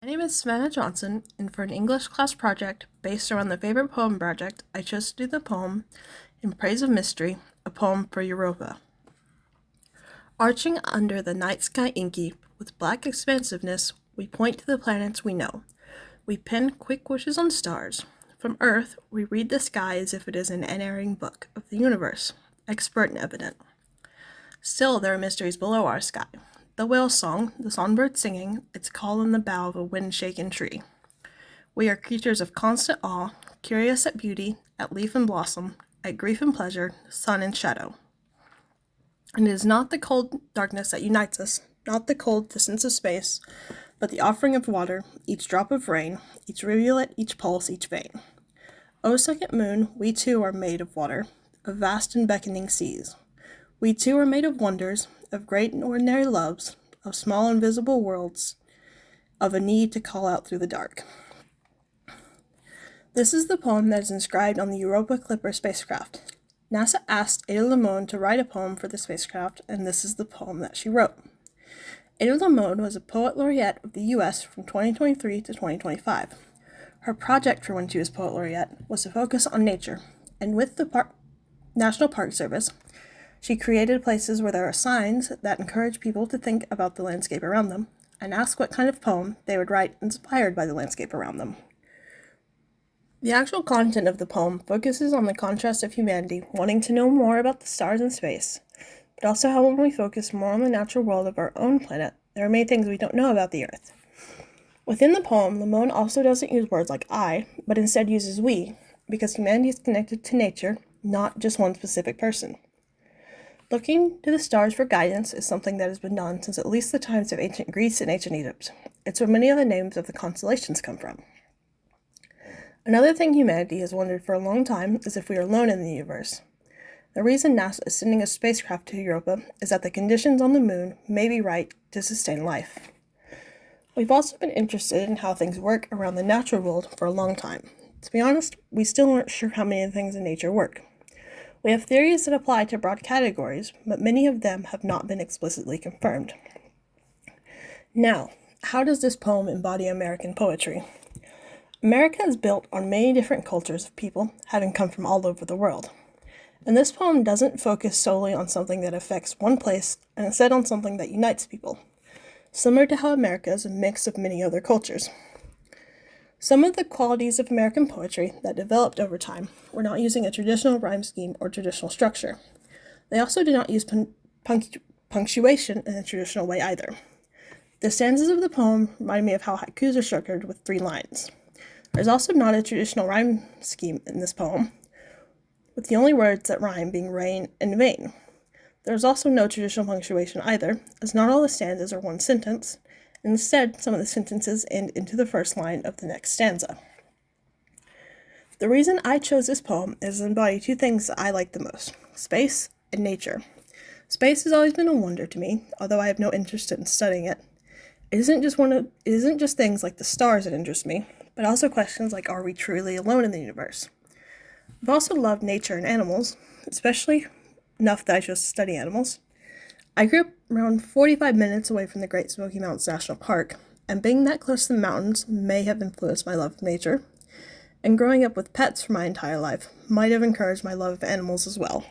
My name is Savanna Johnson, and for an English class project based around the favorite poem project, I chose to do the poem In Praise of Mystery, a poem for Europa. Arching under the night sky inky, with black expansiveness, we point to the planets we know. We pen quick wishes on stars. From Earth, we read the sky as if it is an unerring book of the universe, expert and evident. Still, there are mysteries below our sky. The whale song, the songbird singing, its call in the bough of a wind-shaken tree. We are creatures of constant awe, curious at beauty, at leaf and blossom, at grief and pleasure, sun and shadow. And it is not the cold darkness that unites us, not the cold distance of space, but the offering of water, each drop of rain, each rivulet, each pulse, each vein. O second moon, we too are made of water, of vast and beckoning seas. We too are made of wonders, of great and ordinary loves, of small invisible worlds, of a need to call out through the dark. This is the poem that is inscribed on the Europa Clipper spacecraft. NASA asked Ada Limon to write a poem for the spacecraft, and this is the poem that she wrote. Ada Limon was a poet laureate of the U.S. from 2023 to 2025. Her project for when she was poet laureate was to focus on nature, and with the National Park Service, she created places where there are signs that encourage people to think about the landscape around them and ask what kind of poem they would write inspired by the landscape around them. The actual content of the poem focuses on the contrast of humanity wanting to know more about the stars and space, but also how when we focus more on the natural world of our own planet, there are many things we don't know about the Earth. Within the poem, Limon also doesn't use words like I, but instead uses we, because humanity is connected to nature, not just one specific person. Looking to the stars for guidance is something that has been done since at least the times of ancient Greece and ancient Egypt. It's where many of the names of the constellations come from. Another thing humanity has wondered for a long time is if we are alone in the universe. The reason NASA is sending a spacecraft to Europa is that the conditions on the moon may be right to sustain life. We've also been interested in how things work around the natural world for a long time. To be honest, we still aren't sure how many things in nature work. We have theories that apply to broad categories, but many of them have not been explicitly confirmed. Now, how does this poem embody American poetry? America is built on many different cultures of people having come from all over the world. And this poem doesn't focus solely on something that affects one place and instead on something that unites people, similar to how America is a mix of many other cultures. Some of the qualities of American poetry that developed over time were not using a traditional rhyme scheme or traditional structure. They also did not use punctuation in a traditional way either. The stanzas of the poem remind me of how haikus are structured with 3 lines. There's also not a traditional rhyme scheme in this poem, with the only words that rhyme being rain and vein. There's also no traditional punctuation either, as not all the stanzas are one sentence. Instead, some of the sentences end into the first line of the next stanza. The reason I chose this poem is to embody 2 things that I like the most: space and nature. Space has always been a wonder to me, although I have no interest in studying it. It isn't just things like the stars that interest me, but also questions like, are we truly alone in the universe? I've also loved nature and animals, especially enough that I chose to study animals. I grew up around 45 minutes away from the Great Smoky Mountains National Park, and being that close to the mountains may have influenced my love of nature, and growing up with pets for my entire life might have encouraged my love of animals as well.